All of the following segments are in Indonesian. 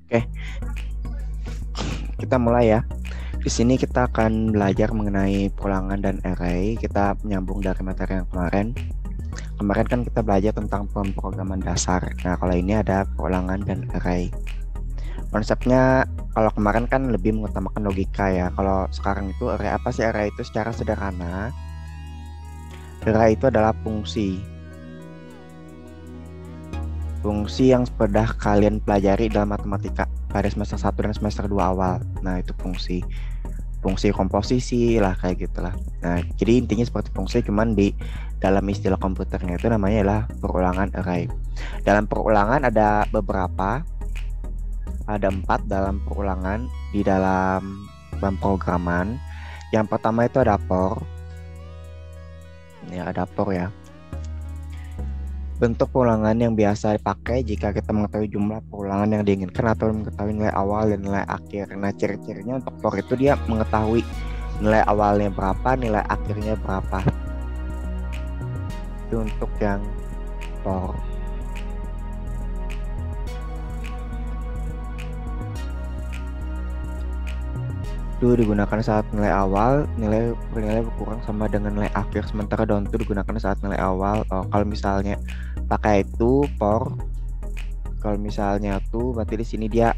Oke, kita mulai ya. Di sini kita akan belajar mengenai perulangan dan array. Kita menyambung dari materi yang kemarin. Kemarin kan kita belajar tentang pemrograman dasar. Nah, kalau ini ada perulangan dan array. Konsepnya kalau kemarin kan lebih mengutamakan logika ya. Kalau sekarang itu array, apa sih array itu secara sederhana? Array itu adalah fungsi. Fungsi yang sudah kalian pelajari dalam matematika pada semester 1 dan semester 2 awal. Nah, itu fungsi komposisi lah kayak gitulah. Nah, jadi intinya seperti fungsi, cuman di dalam istilah komputernya itu namanya adalah perulangan array. Dalam perulangan ada beberapa, ada 4 dalam perulangan di dalam pemrograman. Yang pertama itu ada for. Ya, ada for ya. Bentuk perulangan yang biasa dipakai jika kita mengetahui jumlah perulangan yang diinginkan atau mengetahui nilai awal dan nilai akhir. Nah, ciri-cirinya untuk for itu dia mengetahui nilai awalnya berapa, nilai akhirnya berapa. Itu untuk yang for. Itu digunakan saat nilai awal, nilai berkurang sama dengan nilai akhir, sementara down itu digunakan saat nilai awal. Kalau misalnya pakai itu for, kalau misalnya tuh berarti di sini dia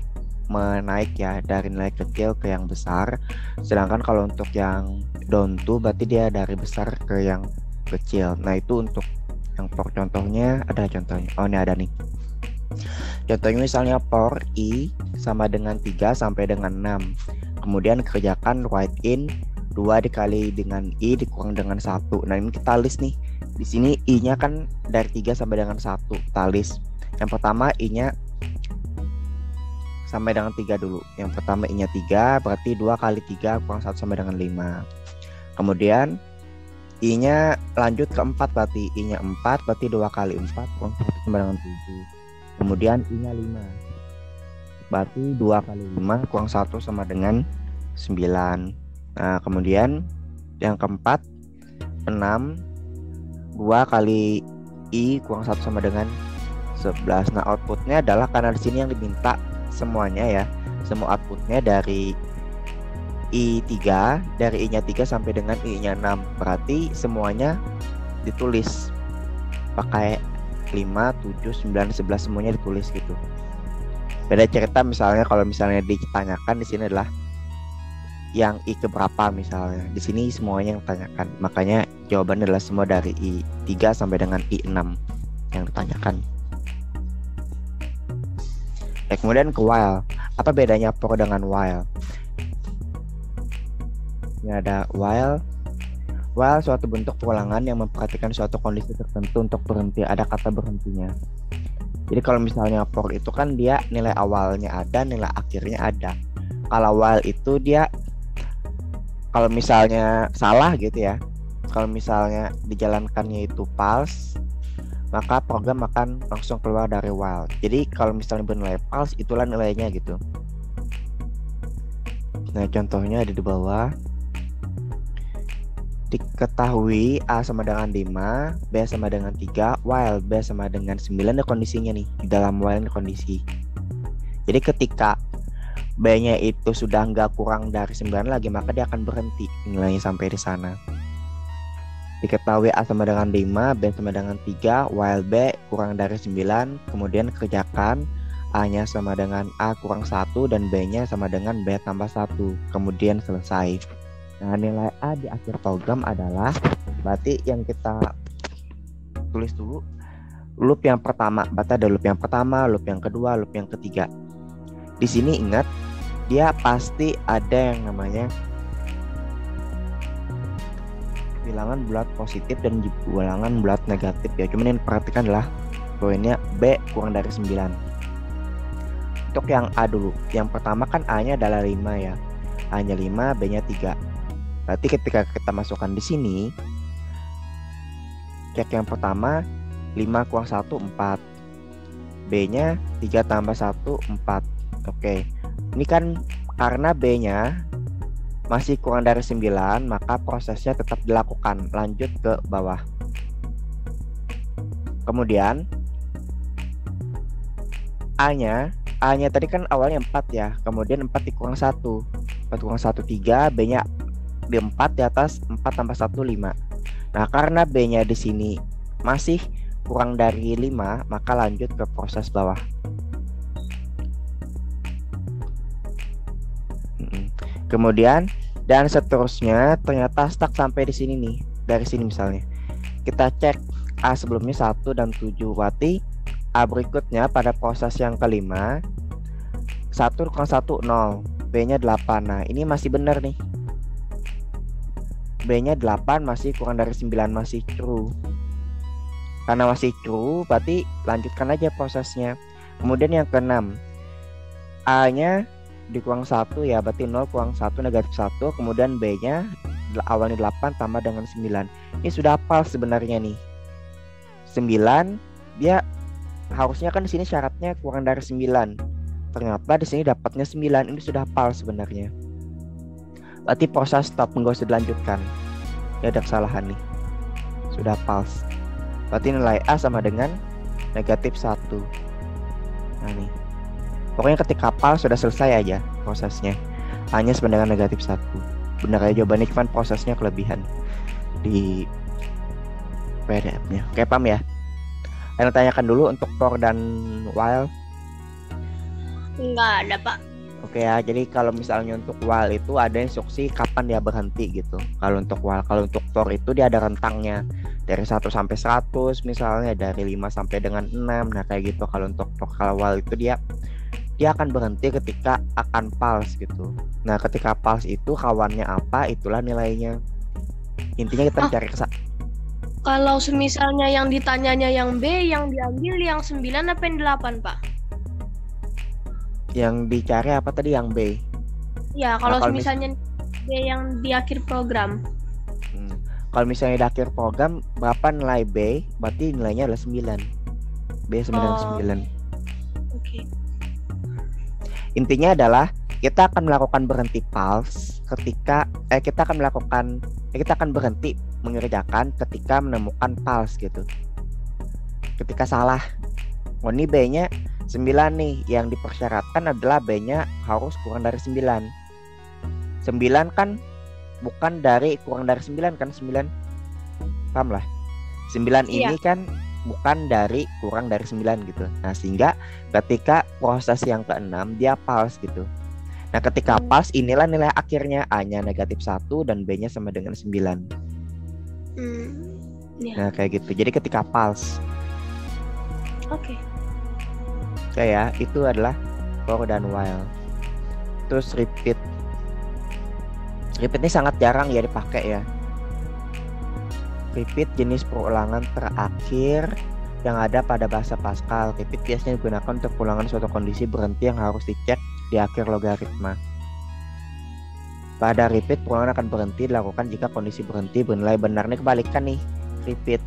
menaik ya dari nilai kecil ke yang besar, sedangkan kalau untuk yang down tuh berarti dia dari besar ke yang kecil. Nah, itu untuk yang for. Contohnya ada contohnya. Oh, ini ada nih. Contohnya misalnya for i sama dengan 3 sampai dengan 6. Kemudian kerjakan write in 2 dikali dengan i dikurang dengan 1. Nah, ini kita list nih. Di sini i-nya kan dari 3 sampai dengan 1. Kita list. Yang pertama i-nya sampai dengan 3 dulu. Yang pertama i-nya 3, berarti 2 kali 3 kurang 1 sampai dengan 5. Kemudian i-nya lanjut ke 4, berarti i-nya 4, berarti 2 kali 4 kurang 1 sampai dengan 7. Kemudian i-nya 5. Berarti 2 kali 5 kurang 1 sama dengan 9. Nah, kemudian yang keempat 6. 2 kali i kurang 1 sama dengan 11. Nah, outputnya adalah karena di sini yang diminta semuanya ya. Semua outputnya dari i3, dari i-nya 3 sampai dengan i-nya 6. Berarti semuanya ditulis pakai 5, 7, 9, 11 semuanya ditulis gitu. Beda cerita misalnya kalau misalnya ditanyakan di sini adalah yang i keberapa misalnya. Di sini semuanya yang ditanyakan. Makanya jawabannya adalah semua dari i3 sampai dengan i6 yang ditanyakan. Kemudian ke while. Apa bedanya for dengan while? Ini ada while. While suatu bentuk perulangan yang memperhatikan suatu kondisi tertentu untuk berhenti. Ada kata berhentinya. Jadi kalau misalnya for itu kan dia nilai awalnya ada, nilai akhirnya ada. Kalau while itu dia kalau misalnya salah gitu ya, kalau misalnya dijalankannya itu false, maka program akan langsung keluar dari while. Jadi kalau misalnya bernilai false, itulah nilainya gitu. Nah, contohnya ada di bawah. Diketahui A sama dengan 5, B sama dengan 3, while B sama dengan 9. Ini kondisinya nih, di dalam while ini kondisi. Jadi ketika B-nya itu sudah nggak kurang dari 9 lagi, maka dia akan berhenti nilainya sampai di sana. Diketahui A sama dengan 5, B sama dengan 3, while B kurang dari 9, kemudian kerjakan A-nya sama dengan A kurang 1 dan B-nya sama dengan B tambah 1, kemudian selesai. Nah, nilai A di akhir program adalah, berarti yang kita tulis dulu loop yang pertama. Berarti ada loop yang pertama, loop yang kedua, loop yang ketiga. Di sini ingat, dia pasti ada yang namanya bilangan bulat positif dan bilangan bulat negatif ya. Cuman yang perhatikan adalah poinnya B kurang dari 9. Untuk yang A dulu. Yang pertama kan A-nya adalah 5 ya. A-nya 5, B-nya 3. Berarti ketika kita masukkan di sini, cek yang pertama 5 kurang 1, 4. B-nya 3 tambah 1, 4. Oke. Ini kan karena B-nya masih kurang dari 9, maka prosesnya tetap dilakukan. Lanjut ke bawah. Kemudian A-nya A-nya tadi kan awalnya 4 ya, kemudian 4 dikurang 1. 4 kurang 1, 3, B-nya di 4 di atas 4 tambah 1, 5. Nah, karena B-nya di sini masih kurang dari 5, maka lanjut ke proses bawah. Kemudian, dan seterusnya ternyata stuck sampai di sini nih. Dari sini misalnya. Kita cek A sebelumnya 1 dan 7, berarti A berikutnya pada proses yang kelima 1 kurang 1, 0, B-nya 8. Nah, ini masih benar nih. B-nya 8 masih kurang dari 9, masih true. Karena masih true, berarti lanjutkan aja prosesnya. Kemudian yang keenam, A-nya dikurang 1 ya, berarti 0 kurang 1 negatif 1. Kemudian B-nya awalnya 8 tambah dengan 9. Ini sudah hafal sebenarnya nih. 9, dia harusnya kan di sini syaratnya kurang dari 9. Ternyata di sini dapatnya 9. Ini sudah hafal sebenarnya. Berarti proses stop, nggak usah dilanjutkan. Ya ada kesalahan nih. Sudah hafal. Berarti nilai A sama dengan negatif 1. Nah nih. Pokoknya ketika hafal sudah selesai aja prosesnya. A-nya sama dengan negatif 1. Benar aja jawabannya, cuman prosesnya kelebihan di PDF-nya. Oke, paham ya? Yang tanyakan dulu untuk for dan while. Enggak ada, Pak. Oke ya, jadi kalau misalnya untuk while itu ada instruksi kapan dia berhenti gitu. Kalau untuk while, kalau untuk for itu dia ada rentangnya. Dari 1 sampai 100 misalnya, dari 5 sampai dengan 6. Nah, kayak gitu. Kalau untuk for, kalau while itu dia akan berhenti ketika akan pulse gitu. Nah, ketika pulse itu kawannya apa, itulah nilainya. Intinya kita cari kalau semisalnya yang ditanyanya yang B, yang diambil yang 9 apa yang 8, Pak? Yang dicari apa tadi, yang B? Ya, kalau misalnya B yang di akhir program. Kalau misalnya di akhir program, berapa nilai B? Berarti nilainya adalah 9. B sama dengan 9. Oke. Intinya adalah kita akan melakukan berhenti pulse ketika kita akan berhenti mengerjakan ketika menemukan pulse gitu. Ketika salah. Oh, ini B-nya 9 nih. Yang dipersyaratkan adalah B-nya harus kurang dari 9. 9 kan bukan dari kurang dari 9 kan, 9. Paham lah? 9 ini kan bukan dari kurang dari 9 gitu. Nah, sehingga ketika proses yang ke-6 dia pulse gitu. Nah, ketika pulse inilah nilai akhirnya, A-nya negatif 1 dan B-nya sama dengan 9. Nah, kayak gitu. Jadi ketika pulse. Oke. Oke ya, itu adalah for dan while. Terus repeat. Repeat ini sangat jarang ya dipakai ya. Repeat jenis perulangan terakhir yang ada pada bahasa Pascal. Repeat biasanya digunakan untuk pengulangan suatu kondisi berhenti yang harus dicek di akhir logaritma. Pada repeat, perulangan akan berhenti dilakukan jika kondisi berhenti bernilai benar. Ini kebalikan nih, repeat.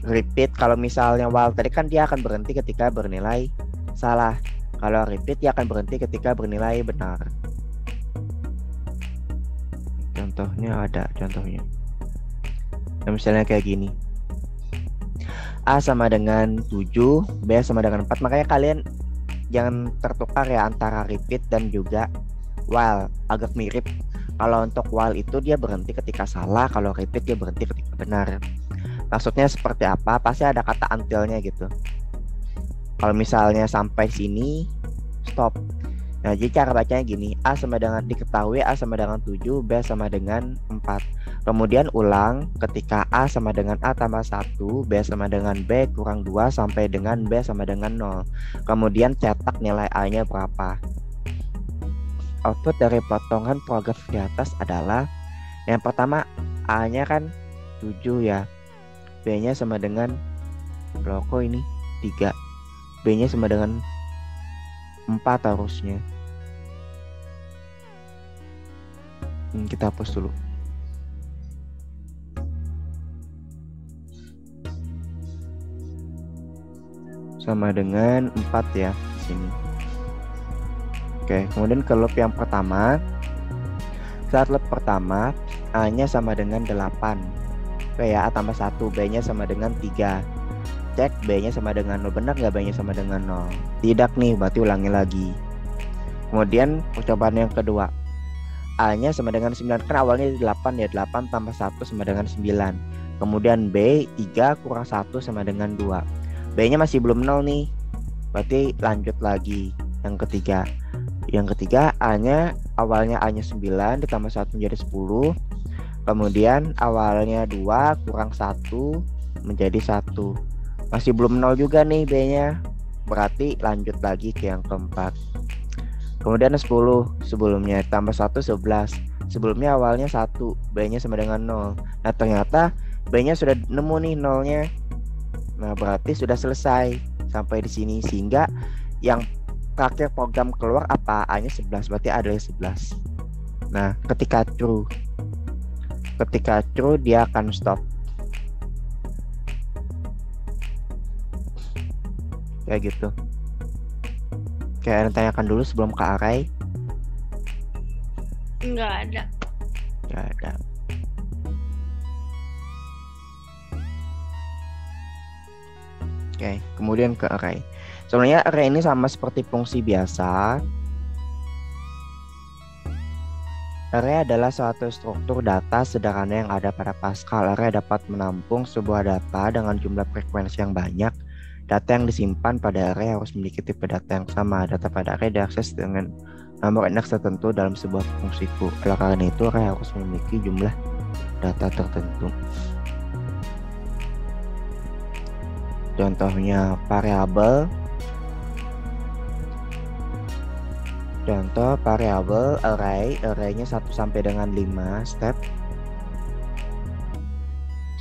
Repeat kalau misalnya while tadi kan dia akan berhenti ketika bernilai salah. Kalau repeat dia akan berhenti ketika bernilai benar. Contohnya ada contohnya. Nah, misalnya kayak gini. A sama dengan 7, B sama dengan 4. Makanya kalian jangan tertukar ya antara repeat dan juga while. Agak mirip. Kalau untuk while itu dia berhenti ketika salah, kalau repeat dia berhenti ketika benar. Maksudnya seperti apa? Pasti ada kata until-nya gitu. Kalau misalnya sampai sini stop. Nah, jadi cara bacanya gini. A sama dengan diketahui A sama dengan 7, B sama dengan 4. Kemudian ulang ketika A sama dengan A tambah 1, B sama dengan B kurang 2 sampai dengan B sama dengan 0. Kemudian cetak nilai A-nya berapa. Output dari potongan paragraf di atas adalah yang pertama A-nya kan 7 ya. B-nya sama dengan kok ini 3. B-nya sama dengan 4 harusnya. Kita hapus dulu. Sama dengan 4 ya di sini. Oke, kemudian ke loop yang pertama. Saat loop pertama A-nya sama dengan 8. Oke ya, A tambah 1, B-nya sama dengan 3. cek B-nya sama dengan 0. Benar nggak B-nya sama dengan 0? Tidak nih, berarti ulangi lagi. Kemudian percobaan yang kedua, A-nya sama dengan 9, kan awalnya 8 ya, 8 tambah 1 sama dengan 9. Kemudian B, 3 kurang 1 sama dengan 2. B-nya masih belum 0 nih, berarti lanjut lagi. Yang ketiga A-nya, awalnya A-nya 9 ditambah 1 menjadi 10. Kemudian awalnya 2 kurang 1 menjadi 1. Masih belum 0 juga nih B-nya, berarti lanjut lagi ke yang keempat. Kemudian 10 sebelumnya tambah 1 11. Sebelumnya awalnya 1, B-nya sama dengan 0. Nah ternyata B-nya sudah nemu nih 0-nya. Nah berarti sudah selesai sampai di sini, sehingga yang terakhir program keluar apa? A-nya 11, berarti ada 11. Nah ketika true dia akan stop. Kayak gitu. Kayak tanyakan dulu sebelum ke array. Nggak ada. Nggak ada. Oke, kemudian ke array. Sebenarnya array ini sama seperti fungsi biasa. Array adalah suatu struktur data sederhana yang ada pada Pascal. Array dapat menampung sebuah data dengan jumlah frekuensi yang banyak. Data yang disimpan pada array harus memiliki tipe data yang sama. Data pada array diakses dengan nomor index tertentu dalam sebuah fungsiku. Oleh karena itu, array harus memiliki jumlah data tertentu. Contohnya variabel. Contoh variabel array-nya 1 sampai dengan 5 step.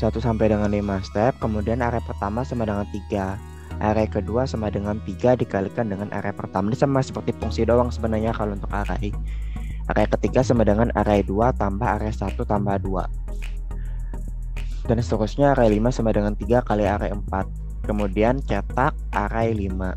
1 sampai dengan 5 step. Kemudian array pertama sama dengan 3. Array kedua sama dengan 3 dikalikan dengan array pertama. Ini sama seperti fungsi doang sebenarnya kalau untuk array. Array ketiga sama dengan array 2 tambah array 1 tambah 2. Dan seterusnya array 5 sama dengan 3 kali array 4. Kemudian cetak array 5.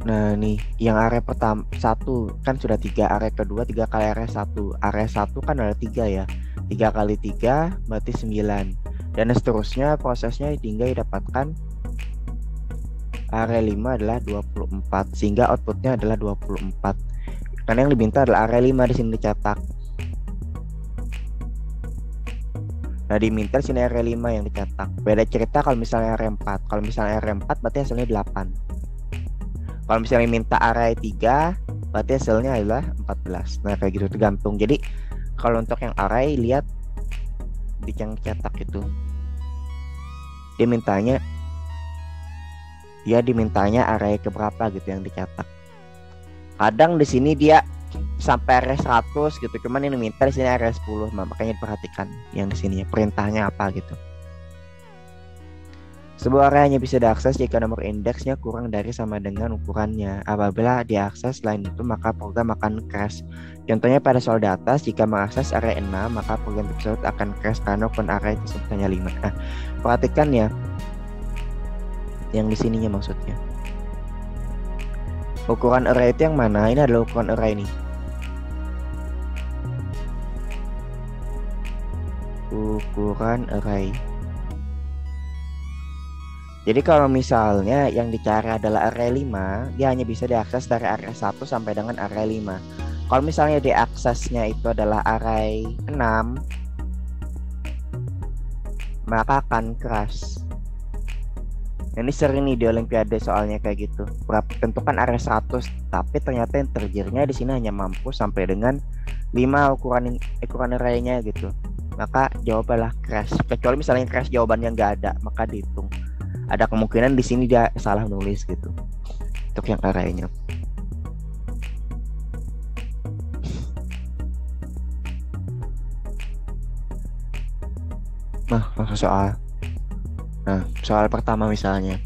Nah nih, yang array pertama 1 kan sudah 3, array kedua 3 kali array 1. Array 1 kan ada 3 ya. 3 kali 3 berarti 9. Dan seterusnya prosesnya hingga didapatkan array 5 adalah 24, sehingga outputnya adalah 24. Karena yang diminta adalah array 5 di sini dicetak. Nah diminta sini array 5 yang dicetak. Beda cerita kalau misalnya array 4. Kalau misalnya array 4 berarti hasilnya 8. Kalau misalnya minta array 3, berarti hasilnya adalah 14. Nah kayak gitu tergantung. Jadi kalau untuk yang array, lihat di yang cetak itu, dia dimintanya array keberapa gitu yang dicetak. Kadang di sini dia sampai array 100 gitu, cuman yang diminta di sini array 10. Makanya diperhatikan yang di sini perintahnya apa gitu. Sebuah array hanya bisa diakses jika nomor indeksnya kurang dari sama dengan ukurannya. Apabila diakses selain itu, maka program akan crash. Contohnya pada soal di atas, jika mengakses array 6, maka program tersebut akan crash karena ukuran array tersebut hanya 5. Nah, perhatikan ya, yang di sininya maksudnya. Ukuran array itu yang mana? Ini adalah ukuran array nih. Ukuran array. Jadi kalau misalnya yang dicari adalah array 5, dia hanya bisa diakses dari array 1 sampai dengan array 5. Kalau misalnya diaksesnya itu adalah array 6, maka akan crash. Ini sering nih di Olimpiade soalnya kayak gitu. Tentukan array 100, tapi ternyata integernya di sini hanya mampu sampai dengan 5 ukuran arraynya gitu. Maka jawabanlah crash. Kecuali misalnya crash jawabannya nggak ada, maka dihitung. Ada kemungkinan di sini dia salah nulis gitu untuk yang arraynya. Nah, langsung soal. Nah, soal pertama misalnya.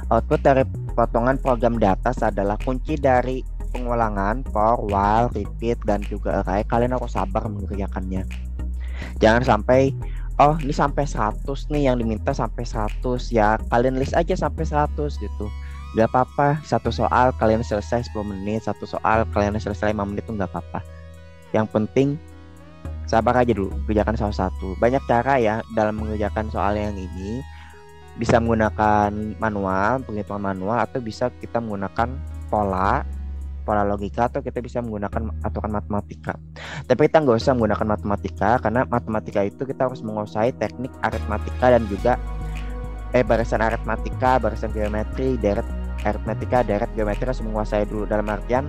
Output dari potongan program data adalah kunci dari pengulangan, for, while, repeat, dan juga array. Kalian harus sabar mengerjakannya. Jangan sampai oh ini sampai 100 nih yang diminta sampai 100 ya, kalian list aja sampai 100 gitu. Gak apa-apa, satu soal kalian selesai 10 menit, satu soal kalian selesai 5 menit tuh gak apa-apa. Yang penting Sabar aja dulu, kerjakan salah satu. Banyak cara ya dalam mengerjakan soal yang ini. Bisa menggunakan manual, penghitungan manual, atau bisa kita menggunakan pola logika, atau kita bisa menggunakan aturan matematika. Tapi kita nggak usah menggunakan matematika, karena matematika itu kita harus menguasai teknik aritmatika dan juga barisan aritmatika, barisan geometri, deret aritmatika, deret geometri harus menguasai dulu, dalam artian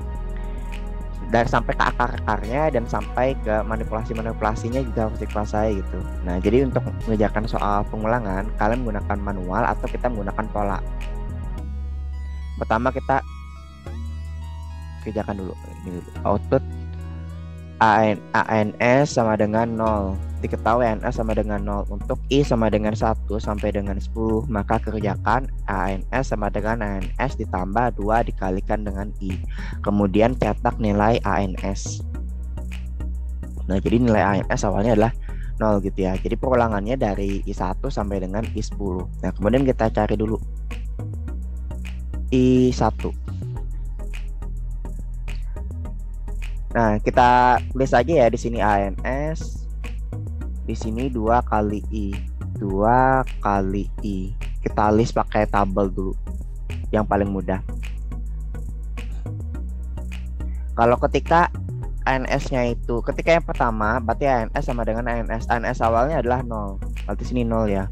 dari sampai ke akar-akarnya dan sampai ke manipulasinya juga harus dikuasai gitu. Nah, jadi untuk mengerjakan soal pengulangan, kalian menggunakan manual atau kita menggunakan pola. Pertama kita kerjakan dulu ini dulu. Output ANS sama dengan 0. Diketahui ANS sama dengan 0. Untuk I sama dengan 1 sampai dengan 10, maka kerjakan ANS sama dengan ANS ditambah 2 dikalikan dengan I. Kemudian cetak nilai ANS. Nah, jadi nilai ANS awalnya adalah 0 gitu ya. Jadi perulangannya dari I1 sampai dengan I10. Nah, kemudian kita cari dulu I1. Nah, kita tulis aja ya di sini ANS. Di sini 2 kali I. 2 kali I. Kita list pakai tabel dulu. Yang paling mudah. Kalau ketika ANS-nya itu, ketika yang pertama, berarti ANS sama dengan ANS. ANS awalnya adalah 0. Berarti sini 0 ya.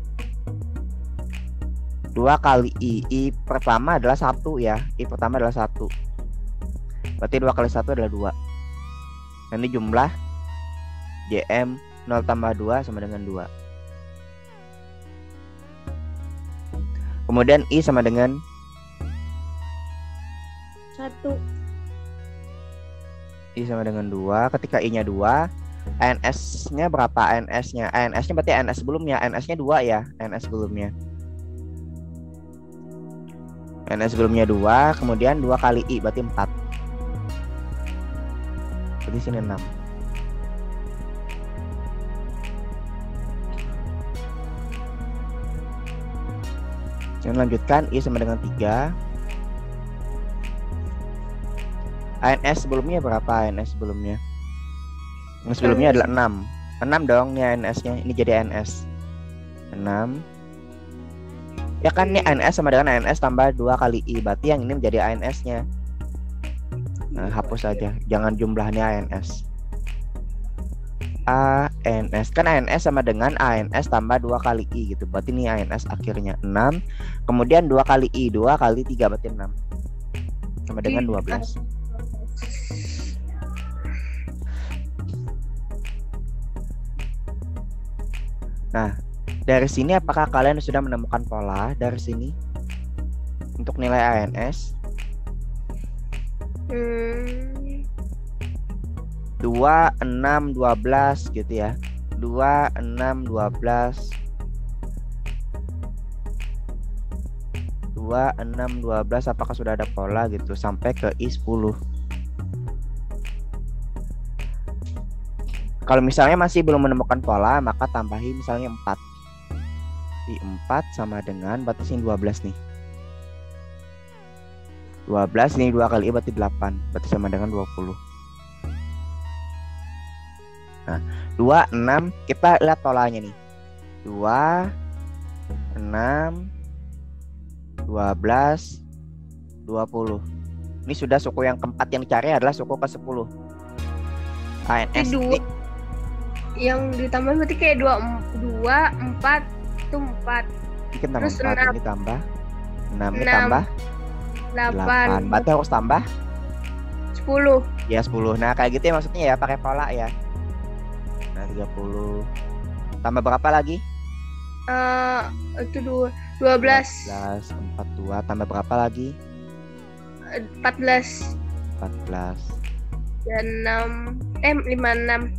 2 kali I. I pertama adalah 1 ya. I pertama adalah 1. Berarti 2 kali 1 adalah 2. Nanti jumlah JM 0 tambah 2 sama dengan 2. Kemudian I sama dengan 1. I sama dengan 2. Ketika I-nya 2, ANS-nya berapa? ANS-nya berarti ANS sebelumnya. ANS-nya 2 ya. ANS sebelumnya. ANS sebelumnya 2. Kemudian 2 kali I berarti 4. Berarti sini 6. Kemudian lanjutkan I sama dengan 3. ANS sebelumnya berapa? ANS sebelumnya? ANS sebelumnya adalah 6. 6 dong nih ANS-nya. Ini jadi ANS 6. Ya kan nih ANS sama dengan ANS tambah 2 kali I. Berarti yang ini menjadi ANS-nya. Nah, hapus saja. Jangan jumlahnya ANS. ANS kan ANS sama dengan ANS tambah 2 kali I gitu. Berarti ini ANS akhirnya 6. Kemudian 2 kali I, 2 kali 3 berarti 6. Sama dengan 12. Nah, dari sini apakah kalian sudah menemukan pola dari sini untuk nilai ANS? 2, 6, 12 gitu ya. 2, 6, 12. 2, 6, 12 apakah sudah ada pola gitu sampai ke I10. Kalau misalnya masih belum menemukan pola, maka tambahin misalnya 4. I4 sama dengan berarti sini 12 nih. 12 ini 2 kali I berarti 8. Berarti sama dengan 20. Nah, 2, 6, kita lihat polanya nih. 2, 6, 12, 20. Ini sudah suku yang keempat, yang dicari adalah suku ke-10. ANS ini yang ditambah berarti kayak 2, 4 itu 4. Kita Terus 4 ini tambah 6 ini tambah 8. Berarti harus tambah 10. Ya 10. Nah, kayak gitu ya maksudnya ya, pakai pola ya. Nah, 30. Tambah berapa lagi? Itu 12. 42. Tambah berapa lagi? 14. 14. Dan 56.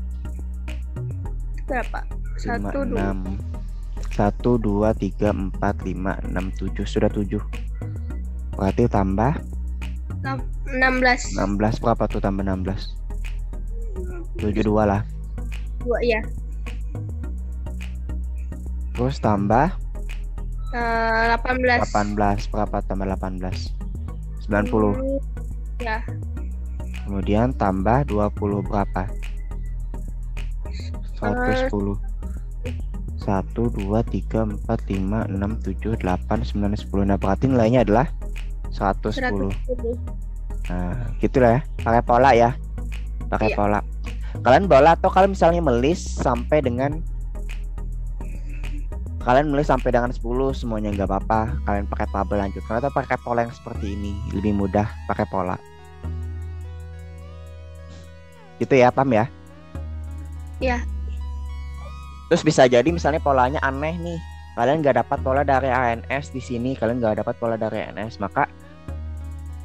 Berapa? 1, 2. 1, 2, 3, 4, 5, 6, 7. Sudah 7. Berarti tambah 16. 16 berapa tuh tambah 16? 72 lah. 2 ya. Terus tambah 18. 18 berapa tambah 18? 90. Ya. Kemudian tambah 20 berapa? 110. 1, 2, 3, 4, 5, 6, 7, 8, 9, 10. Nah, berarti nilainya adalah 110. 110. Nah, gitu lah ya. Pakai pola ya. Pakai Iya. pola. Kalian bola atau kalian misalnya melis sampai dengan 10 semuanya nggak apa-apa. Kalian pakai tabel lanjutkan atau pakai pola yang seperti ini. Lebih mudah pakai pola. Gitu ya, paham ya? Iya. Terus bisa jadi misalnya polanya aneh nih. Kalian nggak dapat pola dari ANS di sini. Kalian nggak dapat pola dari ANS. Maka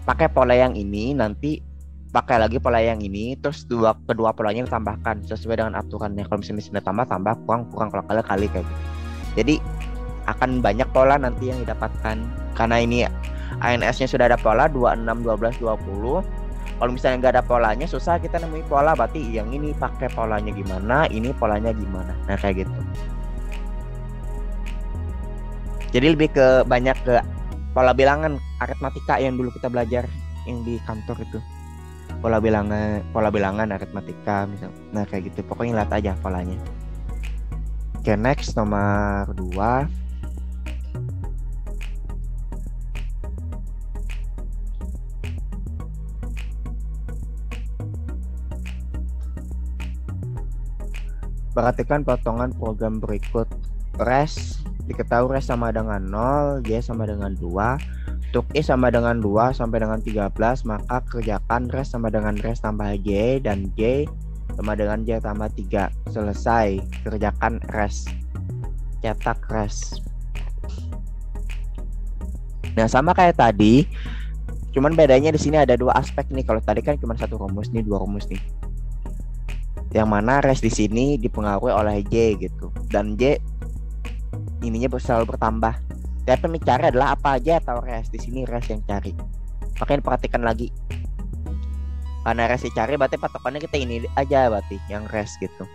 pakai pola yang ini, nanti pakai lagi pola yang ini, terus kedua polanya ditambahkan sesuai dengan aturannya. Kalau misalnya sudah tambah, kurang kalau kali kayak gitu. Jadi akan banyak pola nanti yang didapatkan. Karena ini ANS-nya sudah ada pola 26, 12, 20. Kalau misalnya nggak ada polanya, susah kita nemuin pola. Berarti yang ini pakai polanya gimana, ini polanya gimana. Nah, kayak gitu. Jadi lebih ke banyak ke pola bilangan aritmatika yang dulu kita belajar yang di kantor itu. Pola bilangan aritmatika misalnya. Nah, kayak gitu. Pokoknya lihat aja polanya. Oke, next nomor 2. Perhatikan potongan program berikut. Res diketahui res sama dengan 0, Y sama dengan 2. Untuk I sama dengan 2 sampai dengan 13, maka kerjakan res sama dengan res tambah Y dan Y sama dengan Y tambah 3. Selesai. Kerjakan res. Cetak res. Nah, sama kayak tadi, cuman bedanya di sini ada 2 aspek nih. Kalau tadi kan cuma 1 rumus nih, 2 rumus nih. Yang mana res di sini dipengaruhi oleh Y gitu. Dan Y ininya selalu bertambah. Tapi yang dicari adalah apa aja atau res. Di sini res yang cari. Makanya perhatikan lagi. Karena res dicari berarti patokannya kita ini aja berarti yang res gitu.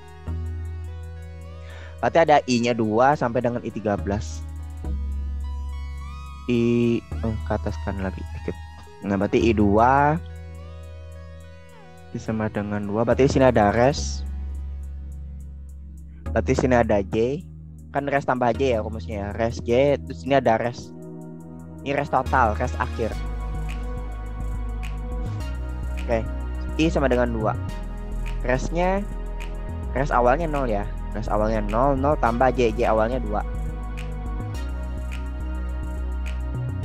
Berarti ada I-nya 2 sampai dengan I13. Ke atas kan lagi dikit. Nah, berarti I2 sama dengan 2. Berarti di sini ada res. Berarti di sini ada J. Kan res tambah J ya rumusnya ya. Res J, terus ini ada res. Ini res total, res akhir. Oke. I sama dengan 2. Resnya, res awalnya 0 ya. Res awalnya 0, 0 tambah J, J awalnya 2.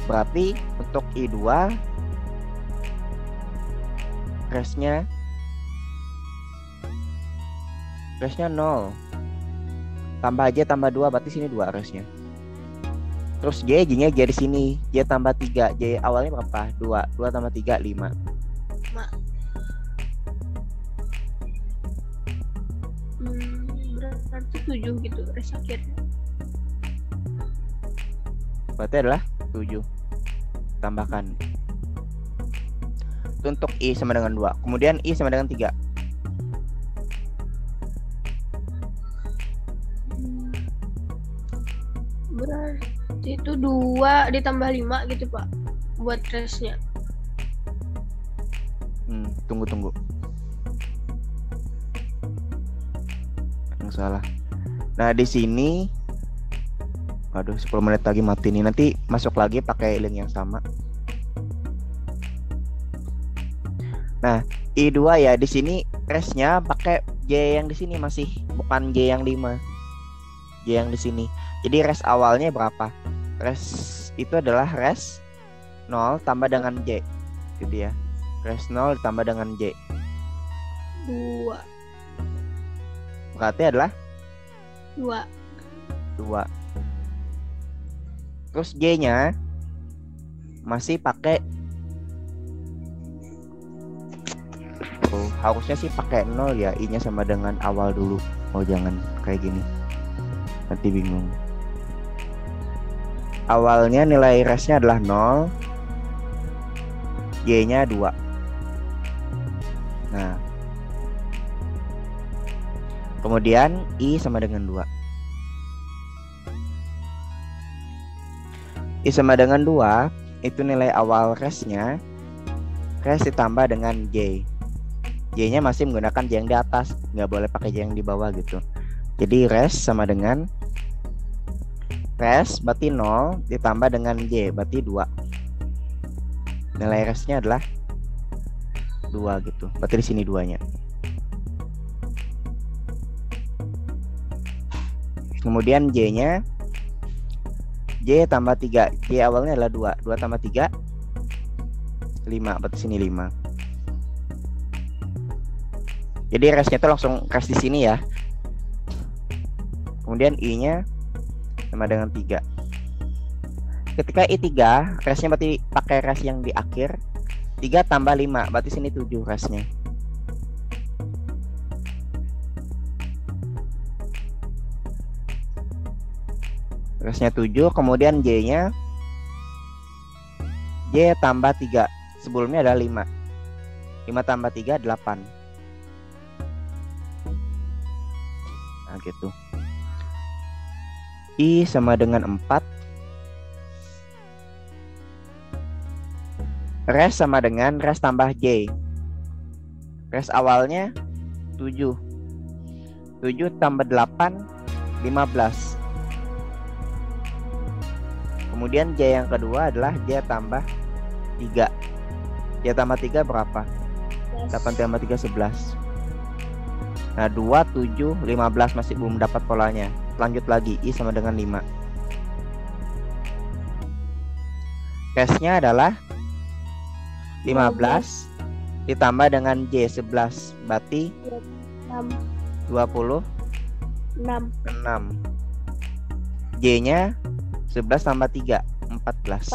Berarti untuk I2 resnya 0 tambah J tambah 2, berarti sini 2 resnya. Terus J nya J di sini, J tambah 3, J awalnya berapa? 2 tambah 3 5. Berarti 7 gitu res akhirnya. Berarti adalah 7. Tambahkan. Itu untuk I sama dengan 2. Kemudian I sama dengan 3. Berarti itu 2 ditambah 5 gitu Pak buat resnya. Tunggu. Yang salah. Nah, di sini aduh, 10 menit lagi mati nih. Nanti masuk lagi pakai link yang sama. Nah, I2 ya di sini resnya pakai J yang di sini masih, bukan J yang 5. J yang di sini. Jadi res awalnya berapa? Res itu adalah res 0 tambah dengan J. Gitu ya. Res 0 ditambah dengan J. 2. Berarti adalah 2. Terus J-nya masih pakai harusnya sih pakai 0 ya. I-nya sama dengan awal dulu. Oh, jangan kayak gini. Nanti bingung. Awalnya nilai resnya adalah 0. Y-nya 2. Nah. Kemudian I sama dengan 2. I sama dengan 2 itu nilai awal resnya. Res ditambah dengan J. J-nya masih menggunakan J yang di atas, nggak boleh pakai J yang di bawah gitu. Jadi res sama dengan res berarti 0 ditambah dengan Y berarti 2. Nilai resnya adalah 2 gitu. Berarti di sini 2-nya. Kemudian Y-nya Y tambah 3. Y awalnya adalah 2. 2 tambah 3 5. Berarti sini 5. Jadi resnya itu langsung res di sini ya. Kemudian I-nya sama dengan 3. Ketika I3, resnya berarti pakai res yang di akhir. 3 tambah 5, berarti sini 7 resnya. Resnya 7, kemudian Y-nya Y tambah 3. Sebelumnya ada 5. 5 tambah 3, 8. Nah gitu. I sama dengan 4. Res sama dengan res tambah J. Res awalnya 7. 7 tambah 8, 15. Kemudian J yang kedua adalah J tambah 3. J tambah 3 berapa? 8 tambah 3, 11. Nah 2, 7, 15 masih belum dapat polanya. Lanjut lagi, I sama dengan 5. Resnya adalah 15 ditambah dengan J 11. Berarti 26. J-nya 11 tambah 3, 14.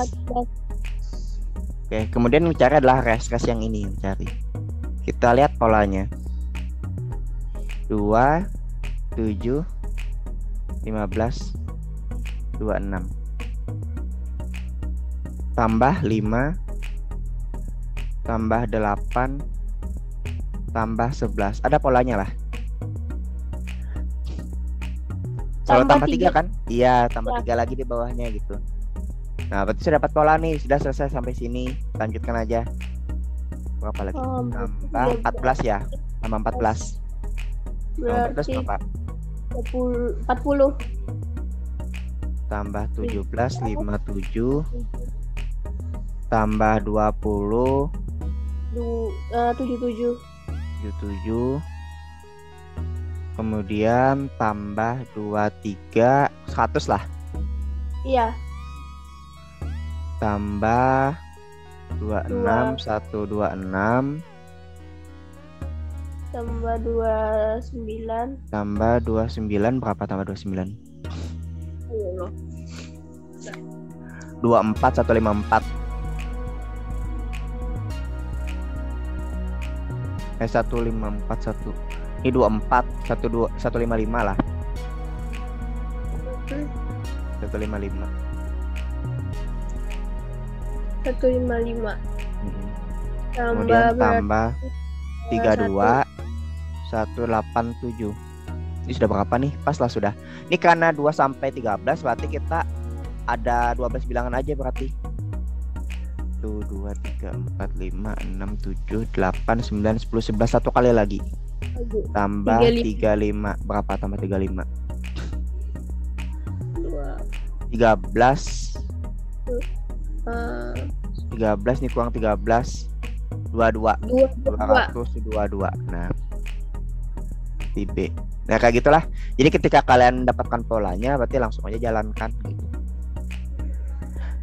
Oke, kemudian mencari adalah res yang ini mencari. Kita lihat polanya. 2, 7, 15, 26. Tambah 5, tambah 8, tambah 11. Ada polanya lah. Kalau tambah 3 kan? Iya, tambah 3 lagi di bawahnya gitu. Nah, berarti sudah dapat pola nih. Sudah selesai sampai sini. Lanjutkan aja. Berapa lagi? Tambah 14 ya. Tambah 14. Berarti 14 berapa? 40. Tambah 17, 57. Tambah 20, 77. 77. Kemudian tambah 23, 100 lah. Iya. Tambah 26, 126. Tambah 29. Tambah 29 berapa tambah 29? 24, 154. 154, 1. Ini 24, 155 lah. 155. 155. Kemudian tambah 32, 187. Ini sudah berapa nih? Pas lah sudah. Ini karena 2 sampai 13 berarti kita ada 12 bilangan aja berarti. 1, 2, 3, 4, 5, 6, 7, 8, 9, 10, 11. Satu kali lagi. Tambah 35. Berapa tambah 35? 13. 13 nih kurang 13. 22. 222. Nah, di B. Nah, kayak gitulah. Jadi ketika kalian dapatkan polanya berarti langsung aja jalankan gitu.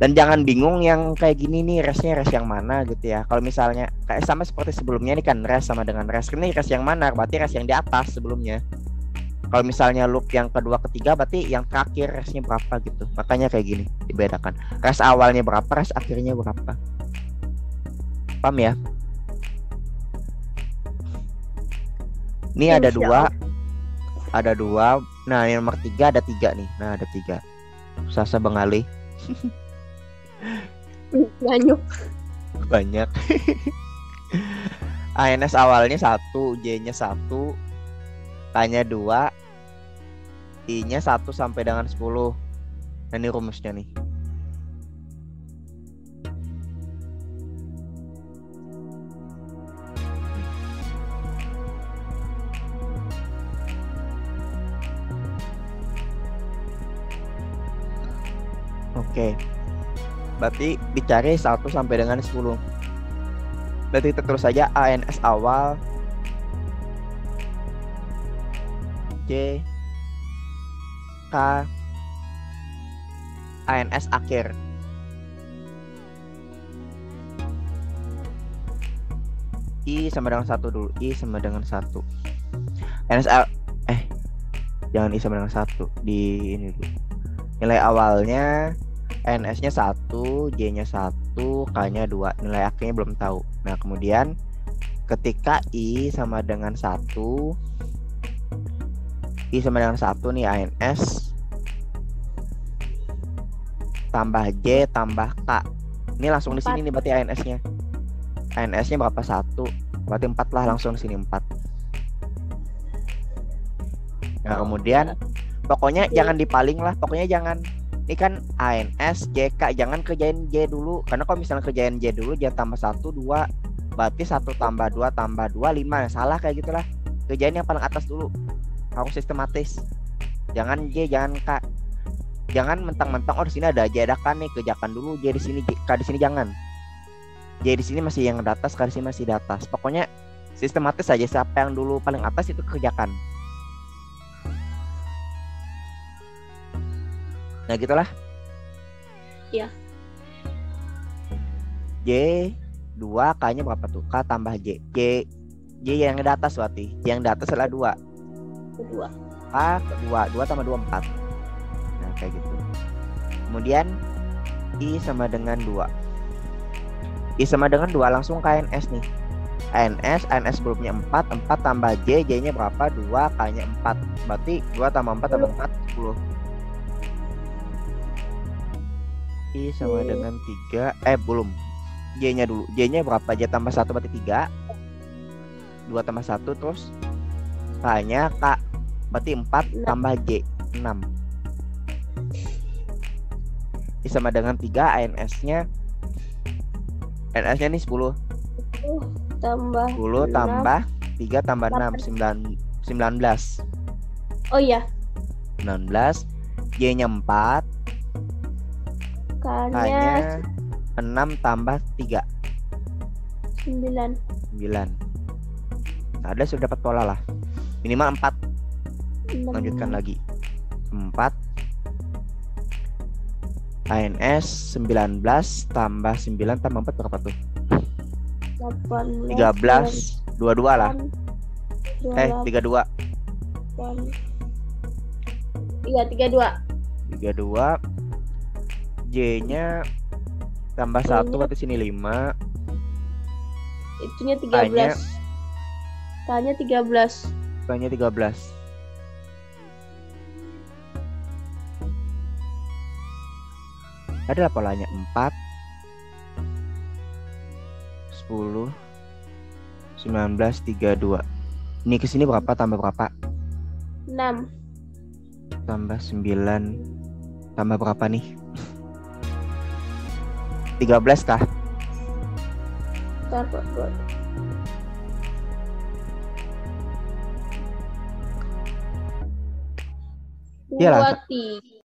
Dan jangan bingung yang kayak gini nih resnya res yang mana gitu ya. Kalau misalnya kayak sama seperti sebelumnya nih kan res sama dengan res. Ini res yang mana? Berarti res yang di atas sebelumnya. Kalau misalnya loop yang kedua ketiga berarti yang terakhir resnya berapa gitu. Makanya kayak gini dibedakan. Res awalnya berapa, res akhirnya berapa. Paham ya? Ini ada 2. Ada 2. Nah, yang nomor 3 ada 3 nih. Nah, ada 3. Sasa Bengali. Banyak. ANS awalnya 1, J-nya 1, K-nya 2, I-nya 1 sampai dengan 10. Nah, ini rumusnya nih. Oke. Berarti dicari 1 sampai dengan 10. Berarti kita terus saja ANS awal, J, K, ANS akhir. I sama dengan 1 dulu. I sama dengan 1. Jangan I sama dengan 1. Di ini dulu. Nilai awalnya NS-nya 1, J-nya 1, K-nya 2. Nilai akhirnya belum tahu. Nah, kemudian ketika I sama dengan 1, I sama dengan 1 nih ANS tambah J tambah K. Ini langsung di sini nih berarti ANS-nya. ANS-nya berapa? 1. Berarti 4 lah, langsung di sini 4. Nah, kemudian pokoknya jangan dipaling lah. Pokoknya jangan. Ini kan ANS, JK. Jangan kerjain J dulu. Karena kalau misalnya kerjain J dulu, jangan tambah 1, 2. Berarti 1 tambah 2 tambah 2, 5. Salah kayak gitulah. Kerjain yang paling atas dulu. Harus sistematis. Jangan J, jangan K. Jangan mentang-mentang di sini ada J, ada K nih. Kerjakan dulu J di sini, K di sini jangan. J di sini masih yang di atas, K di sini masih di atas. Pokoknya sistematis saja. Siapa yang dulu paling atas itu kerjakan. Nah, gitulah. Iya. J 2, K-nya berapa tuh? K tambah J. J yang di atas berarti. Yang di atas adalah 2. Kedua. K kedua. 2 tambah 2, 4. Nah, kayak gitu. Kemudian I sama dengan 2. I sama dengan 2 langsung ke ANS nih. ANS grupnya 4. 4 tambah J. J-nya berapa? 2. K-nya 4. Berarti 2 tambah 4 tambah 4, 10. I sama dengan 3. Belum. J-nya dulu. J-nya berapa? J tambah 1 berarti 3. 2 tambah 1 terus K-nya K. Berarti 4 tambah J, 6. I sama dengan 3. ANS-nya nih 10. Tambah 10 tambah 3 tambah 6, 19. Oh iya. 19. J-nya 4. K-nya 6 tambah 3, 9. Nah, ada sudah dapat pola lah. Minimal 4. Lanjutkan lagi. 4. ANS 19 tambah 9 tambah 4 berapa tuh? 13. 22 lah. 32. Iya, 32. 32. J-nya tambah 1 berarti sini 5. Itunya 13. K-nya 13. K-nya 13. Adalah polanya 4, 10, 19, 32. Ini ke sini berapa tambah berapa? 6. Tambah 9 tambah berapa nih? 13 kah? Bentar, Pak. Iyalah. 23.